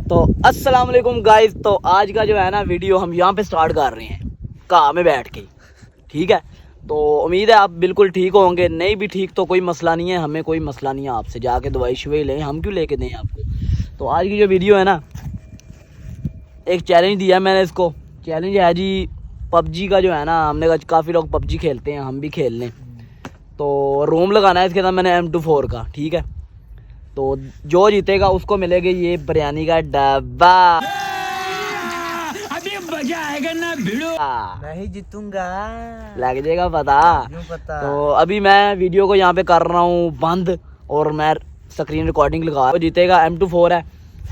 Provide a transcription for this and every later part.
तो अस्सलाम वालेकुम गाइस। तो आज का जो है ना वीडियो हम यहाँ पे स्टार्ट कर रहे हैं कार में बैठ के, ठीक है। तो उम्मीद है आप बिल्कुल ठीक होंगे, नहीं भी ठीक तो कोई मसला नहीं है, हमें कोई मसला नहीं है आपसे, जाके दवाई शवाई लें, हम क्यों लेके दें आपको। तो आज की जो वीडियो है ना, एक चैलेंज दिया मैंने इसको। चैलेंज है जी पबजी का, जो है ना हमने कहा काफ़ी लोग पबजी खेलते हैं, हम भी खेल लें। तो रोम लगाना है इसके साथ मैंने M24 का, ठीक है। तो जो जीतेगा उसको मिलेगा ये बिरयानी का डब्बा। अभी मजा आएगा ना भिड़ो। नहीं जीतूंगा, लग जाएगा पता। क्यों पता। तो अभी मैं वीडियो को यहाँ पे कर रहा हूँ बंद और मैं स्क्रीन रिकॉर्डिंग लगा। जो जीतेगा M24 है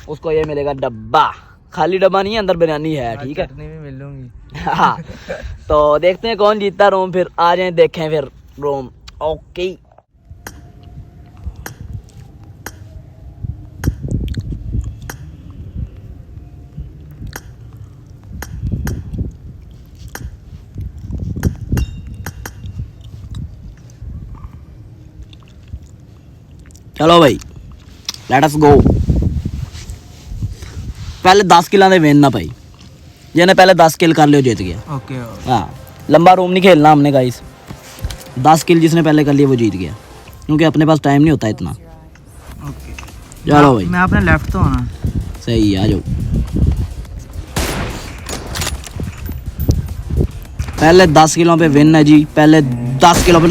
उसको ये मिलेगा डब्बा। खाली डब्बा नहीं है, अंदर बिरयानी है, ठीक है। चटनी भी मिलूंगी। हाँ, तो देखते हैं कौन जीतता रोम। फिर आ जाए देखें फिर रोम। ओके चलो भाई, लेट अस गो। पहले 10 किलों दे वेन ना भाई, जिन्हें पहले 10 किल कर लियो जीत गया। ओके हाँ, लंबा रोम नहीं खेलना हमने गाइस। 10 किल जिसने पहले कर लिया वो जीत गया, क्योंकि अपने पास टाइम नहीं होता इतना। ओके चलो भाई, मैं अपने लेफ्ट तो होना सही है, आ जाओ। पहले 10 किलों पे विन है जी, पहले 10 किलो पे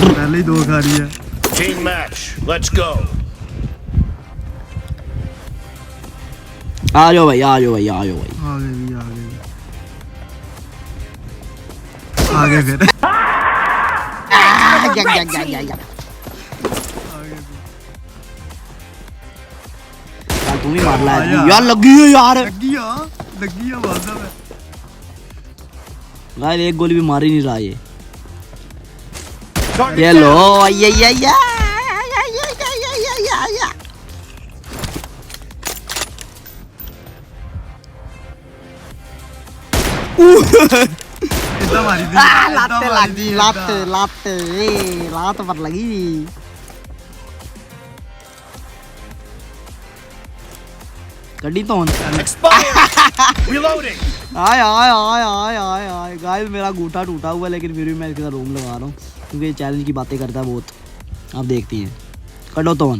पहले ही 2 खा रही है। Team match, let's go. आ जाओ भाई, आ जाओ भाई, आ जाओ भाई। आगे फिर यार तुम ही मार ला यार, लगी है यार, लगी है बहुत है। यार एक गोली भी मार ही नहीं रहा ये लो ये इतना मारी थी, लात पर लगी। गड्डी तो Reloading. आय आय आय आय आय आय गाइस, मेरा अंगूठा टूटा हुआ है लेकिन फिर भी मैं इसके साथ रोम लगा रहा हूँ, क्योंकि ये चैलेंज की बातें करता है बहुत। आप देखती हैं, कटो तो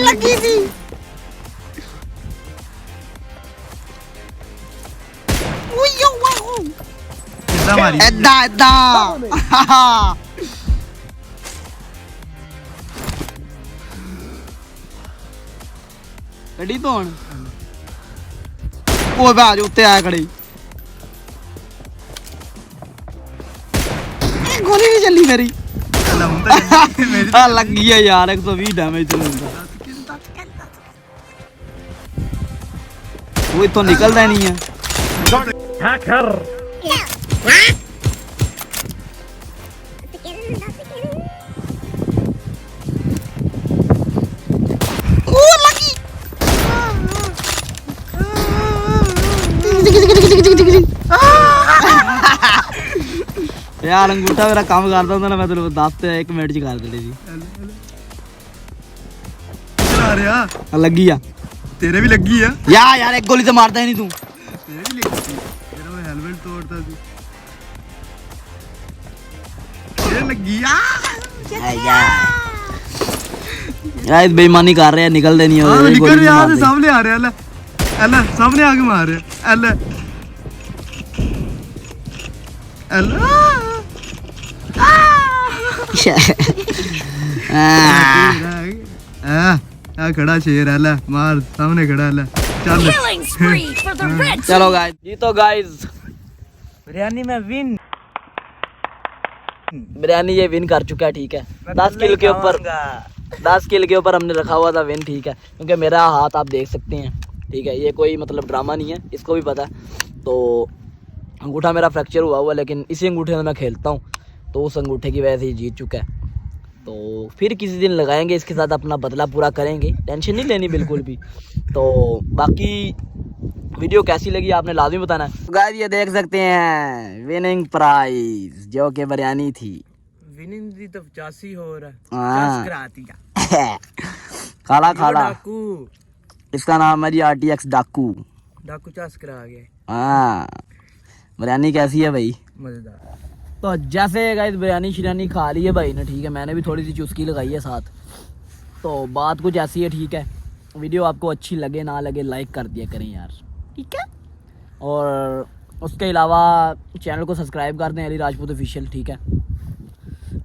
लगी थी। इतना मारी थी। गड्डी तो वो बाज उत्ते आया खड़ी, गोली नहीं चली मेरी। लगी है यार, 120 डैमेज तो वो तो निकलता नहीं है। यार अंगूठा मेरा काम करता था ना, मैं तो 1 मिनट च कर दे जी। लगी आ, तेरे भी लगी है यार एक गोली तो मारता ही नहीं तू। तेरे भी लगी थी, तेरा वो हेलमेट तोड़ता थी। तेरे लगी यार बेईमानी कर रहे हैं, निकल देनी है। निकल यार, सामने आ रहे हैं। अल्लाह सामने आके मार रहे हैं। अल्लाह खड़ा शेर है, मार सामने खड़ा है। चलो गाइस, जी तो गाइस बिरयानी में विन, बिरयानी ये विन कर चुका है, ठीक है। 10 किल के ऊपर 10 किल के ऊपर हमने रखा हुआ था विन, ठीक है। क्योंकि मेरा हाथ आप देख सकते हैं, ठीक है, ये कोई मतलब ड्रामा नहीं है, इसको भी पता है। तो अंगूठा मेरा फ्रैक्चर हुआ, लेकिन इसी अंगूठे से मैं खेलता हूँ, तो उस अंगूठे की वजह से जीत चुका है। तो फिर किसी दिन लगाएंगे इसके साथ, अपना बदला पूरा करेंगे, टेंशन नहीं लेनी बिल्कुल भी। तो बाकी वीडियो कैसी लगी आपने लाजमी बताना है। गाइस ये देख सकते हैं विनिंग प्राइज जो कि बिरयानी थी। विनिंग दी तो 85 हो रहा है। हाँ। कराती है खाला खाला, डाकू इसका नाम है जी RTX डाकू। डाकू चास करा गया। हाँ बिरयानी कैसी है भाई? मजेदार। तो जैसे गाइस बिरयानी शिरयानी खा ली है भाई ने, ठीक है, मैंने भी थोड़ी सी चुस्की लगाई है साथ। तो बात कुछ ऐसी है, ठीक है, वीडियो आपको अच्छी लगे ना लगे लाइक कर दिया करें यार, ठीक है। और उसके अलावा चैनल को सब्सक्राइब कर दें, अली राजपूत ऑफिशियल, ठीक है।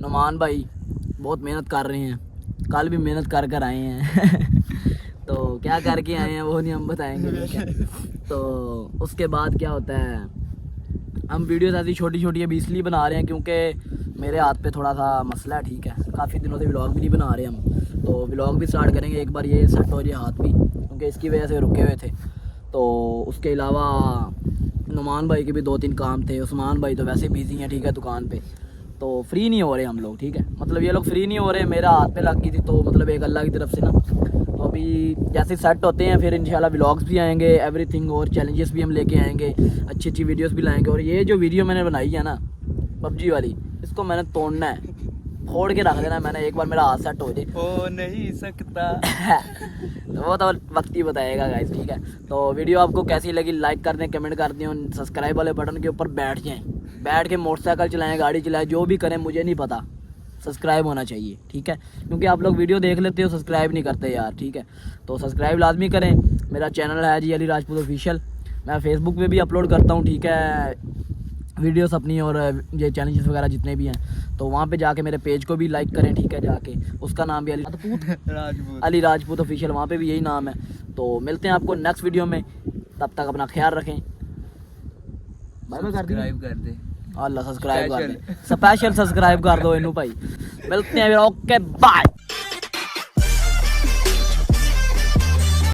नुमान भाई बहुत मेहनत कर रहे हैं, कल भी मेहनत कर कर आए हैं तो क्या करके आए हैं वो नहीं हम बताएंगे, ठीक है। तो उसके बाद क्या होता है, हम वीडियोस ऐसी छोटी छोटी अभी इसलिए बना रहे हैं क्योंकि मेरे हाथ पे थोड़ा सा मसला है, ठीक है। काफ़ी दिनों से व्लॉग भी नहीं बना रहे हम, तो व्लॉग भी स्टार्ट करेंगे एक बार ये सेट हो जाए हाथ भी, क्योंकि इसकी वजह से रुके हुए थे। तो उसके अलावा नुमान भाई के भी 2-3 काम थे, उस्मान भाई तो वैसे बिजी हैं, ठीक है, दुकान पे, तो फ्री नहीं हो रहे हम लोग, ठीक है। मतलब ये लोग फ्री नहीं हो रहे, मेरा हाथ पे लग गई थी, तो मतलब एक अल्लाह की तरफ से ना। तो अभी जैसे सेट होते हैं फिर इंशाल्लाह व्लॉग्स भी आएंगे, एवरीथिंग, और चैलेंजेस भी हम लेके आएंगे, अच्छी अच्छी वीडियोस भी लाएंगे। और ये जो वीडियो मैंने बनाई है ना PUBG वाली, इसको मैंने तोड़ना है, फोड़ के रख देना है मैंने, एक बार मेरा हाथ सेट हो जाए। हो नहीं सकता तो वो तो वक्त ही बताएगा गाइस, ठीक है। तो वीडियो आपको कैसी लगी लाइक कर दें, कमेंट कर दें, और सब्सक्राइब वाले बटन के ऊपर बैठ जाएं, बैठ के मोटरसाइकिल चलाएं, गाड़ी चलाएं, जो भी करें मुझे नहीं पता, सब्सक्राइब होना चाहिए, ठीक है। क्योंकि आप लोग वीडियो देख लेते हो, सब्सक्राइब नहीं करते यार, ठीक है। तो सब्सक्राइब लाजमी करें। मेरा चैनल है जी अली राजपूत ऑफिशियल, मैं फेसबुक पे भी अपलोड करता हूँ, ठीक है, वीडियोस अपनी, और ये चैलेंजेस वगैरह जितने भी हैं, तो वहाँ पे जाके मेरे पेज को भी लाइक करें, ठीक है, जाके उसका नाम भी अली राजपूत ऑफिशियल, वहाँ पे भी यही नाम है। तो मिलते हैं आपको नेक्स्ट वीडियो में, तब तक अपना ख्याल रखें, बाय बाय कर दे अल्लाह, सब्सक्राइब कर दे, स्पेशल सब्सक्राइब कर दो इनू भाई। मिलते हैं फिर, ओके बाय।